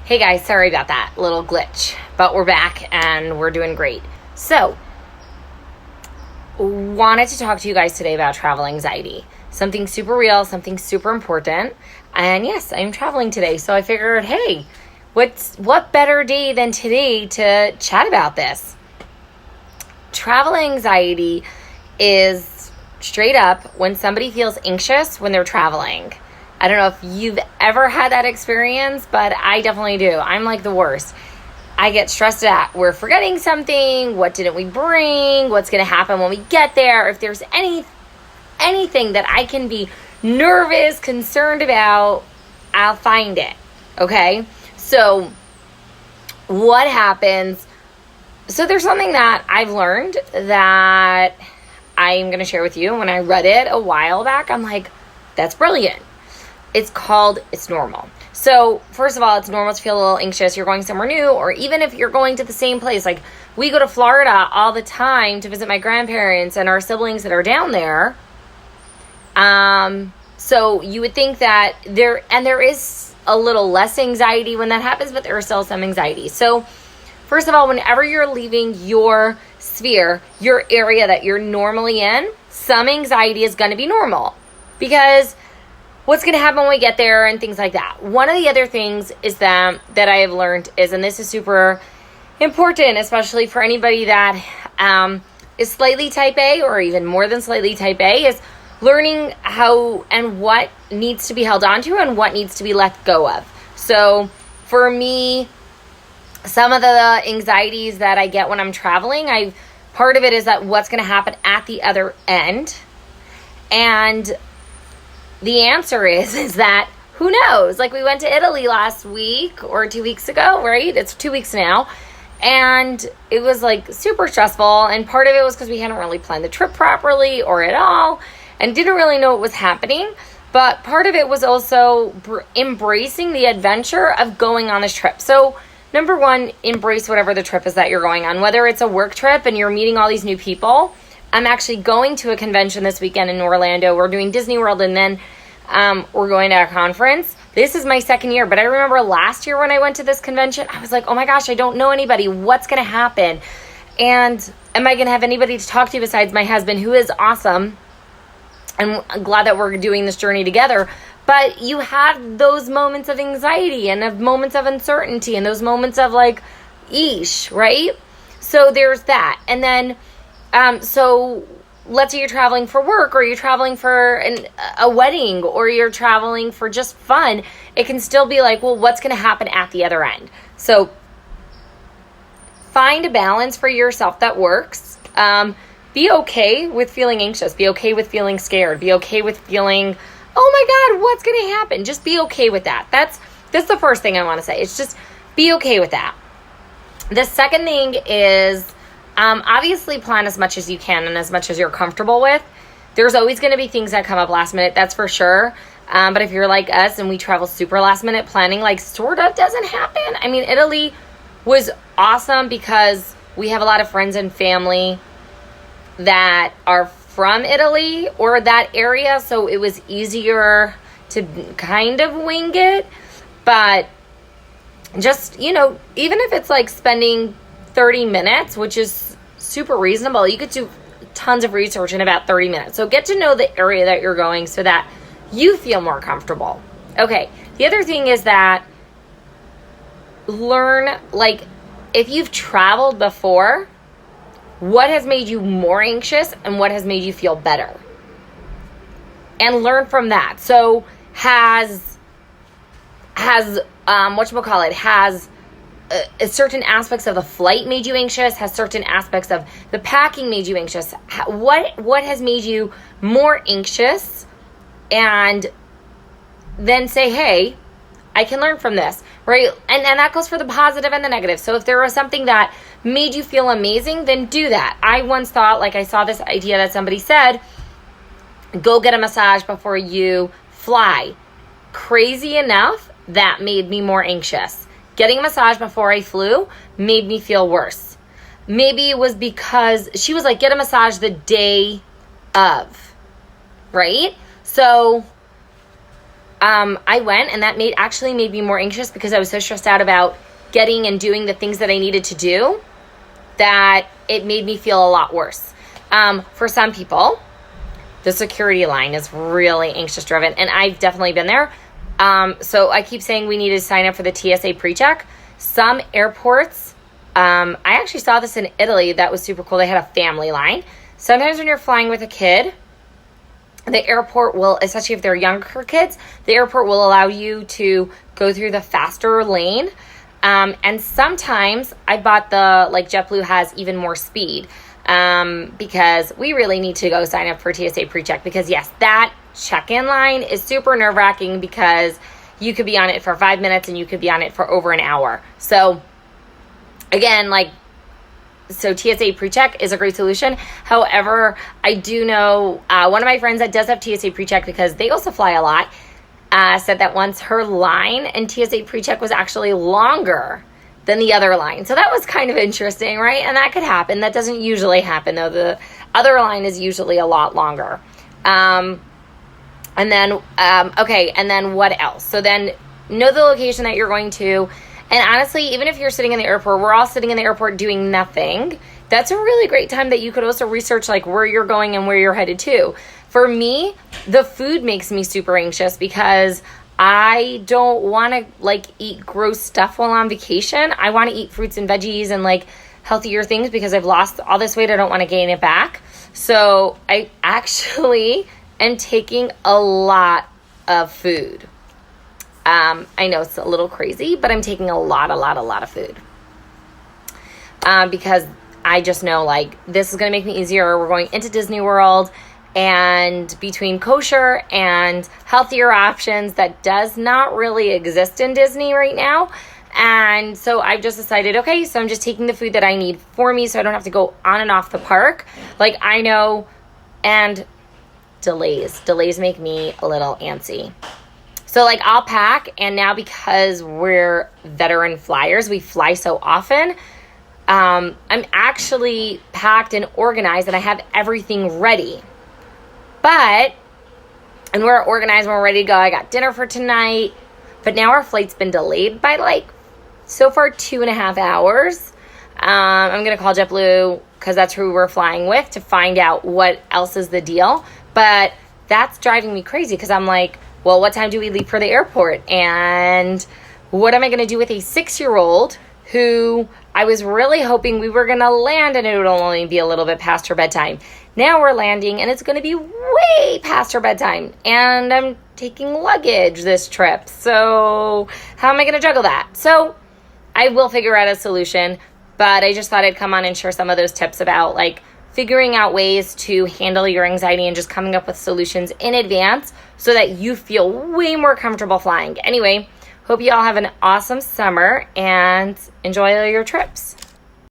Hey guys, sorry about that little glitch, but we're back and we're doing great. So, wanted to talk to you guys today about travel anxiety. Something super real, something super important. And yes, I'm traveling today, so I figured, hey, what better day than today to chat about this? Travel anxiety is straight up when somebody feels anxious when they're traveling. I don't know if you've ever had that experience, but I definitely do. I'm like the worst. I get stressed out. We're forgetting something. What didn't we bring? What's going to happen when we get there? If there's anything that I can be nervous, concerned about, I'll find it. Okay? So what happens? So there's something that I've learned that I'm going to share with you. When I read it a while back, I'm like, that's brilliant. It's normal. So first of all, it's normal to feel a little anxious. You're going somewhere new, or even if you're going to the same place. Like we go to Florida all the time to visit my grandparents and our siblings that are down there. So you would think that there is a little less anxiety when that happens, but there is still some anxiety. So first of all, whenever you're leaving your sphere, your area that you're normally in, some anxiety is going to be normal because what's going to happen when we get there and things like that. One of the other things is that I have learned is, and this is super important, especially for anybody that is slightly type A or even more than slightly type A, is learning how and what needs to be held onto and what needs to be let go of. So for me, some of the anxieties that I get when I'm traveling, part of it is that what's going to happen at the other end. And the answer is that who knows? Like we went to Italy last week or 2 weeks ago, right? It's 2 weeks now. And it was like super stressful. And part of it was because we hadn't really planned the trip properly or at all and didn't really know what was happening. But part of it was also embracing the adventure of going on this trip. So number one, embrace whatever the trip is that you're going on. Whether it's a work trip and you're meeting all these new people. I'm actually going to a convention this weekend in Orlando. We're doing Disney World and then we're going to a conference. This is my second year, but I remember last year when I went to this convention, I was like, oh my gosh, I don't know anybody. What's going to happen? And am I going to have anybody to talk to besides my husband, who is awesome? And I'm glad that we're doing this journey together. But you have those moments of anxiety and of moments of uncertainty and those moments of like, eesh, right? So there's that. And then so let's say you're traveling for work or you're traveling for a wedding or you're traveling for just fun. It can still be like, well, what's going to happen at the other end? So find a balance for yourself that works. Be okay with feeling anxious. Be okay with feeling scared. Be okay with feeling, oh my God, what's going to happen? Just be okay with that. That's the first thing I want to say. It's just be okay with that. The second thing is, obviously plan as much as you can and as much as you're comfortable with. There's always going to be things that come up last minute, that's for sure. But if you're like us and we travel super last minute, planning like sort of doesn't happen. I mean, Italy was awesome because we have a lot of friends and family that are from Italy or that area. So it was easier to kind of wing it. But just, even if it's like spending 30 minutes, which is super reasonable. You could do tons of research in about 30 minutes. So get to know the area that you're going so that you feel more comfortable. Okay. The other thing is that learn, like, if you've traveled before, what has made you more anxious and what has made you feel better? And learn from that. So has certain aspects of the flight made you anxious? Has certain aspects of the packing made you anxious? What has made you more anxious? And then say, hey, I can learn from this, right? And that goes for the positive and the negative. So if there was something that made you feel amazing, then do that. I once thought, like I saw this idea that somebody said, go get a massage before you fly. Crazy enough, that made me more anxious. Getting a massage before I flew made me feel worse. Maybe it was because she was like, get a massage the day of, right? So I went, and that actually made me more anxious because I was so stressed out about getting and doing the things that I needed to do that it made me feel a lot worse. For some people, the security line is really anxious driven, and I've definitely been there. So I keep saying we need to sign up for the TSA pre-check. Some airports, I actually saw this in Italy. That was super cool. They had a family line. Sometimes when you're flying with a kid, the airport will, especially if they're younger kids, the airport will allow you to go through the faster lane. And sometimes I bought like JetBlue has even more speed, because we really need to go sign up for TSA pre-check, because yes, that check-in line is super nerve-wracking because you could be on it for 5 minutes and you could be on it for over an hour. So again, so TSA pre-check is a great solution. However, I do know one of my friends that does have TSA pre-check, because they also fly a lot, said that once her line and TSA pre-check was actually longer than the other line. So that was kind of interesting, right? And that could happen. That doesn't usually happen, though. The other line is usually a lot longer. And then what else? So then know the location that you're going to. And honestly, even if you're sitting in the airport, we're all sitting in the airport doing nothing. That's a really great time that you could also research where you're going and where you're headed to. For me, the food makes me super anxious because I don't want to eat gross stuff while on vacation. I want to eat fruits and veggies and healthier things because I've lost all this weight. I don't want to gain it back. So I actually am taking a lot of food. I know it's a little crazy, but I'm taking a lot of food. Because I just know this is going to make me easier. We're going into Disney World, and between kosher and healthier options that does not really exist in Disney right now. And so I've just decided, okay, so I'm just taking the food that I need for me so I don't have to go on and off the park. I know, and delays make me a little antsy. So I'll pack, and now because we're veteran flyers, we fly so often, I'm actually packed and organized and I have everything ready. And we're organized and we're ready to go. I got dinner for tonight, but now our flight's been delayed by so far 2.5 hours. I'm going to call JetBlue because that's who we're flying with to find out what else is the deal. But that's driving me crazy because I'm well, what time do we leave for the airport? And what am I going to do with a 6-year-old who I was really hoping we were going to land and it would only be a little bit past her bedtime. Now we're landing and it's going to be way past her bedtime. And I'm taking luggage this trip. So how am I going to juggle that? So I will figure out a solution, but I just thought I'd come on and share some of those tips about figuring out ways to handle your anxiety and just coming up with solutions in advance so that you feel way more comfortable flying. Anyway, hope you all have an awesome summer and enjoy all your trips.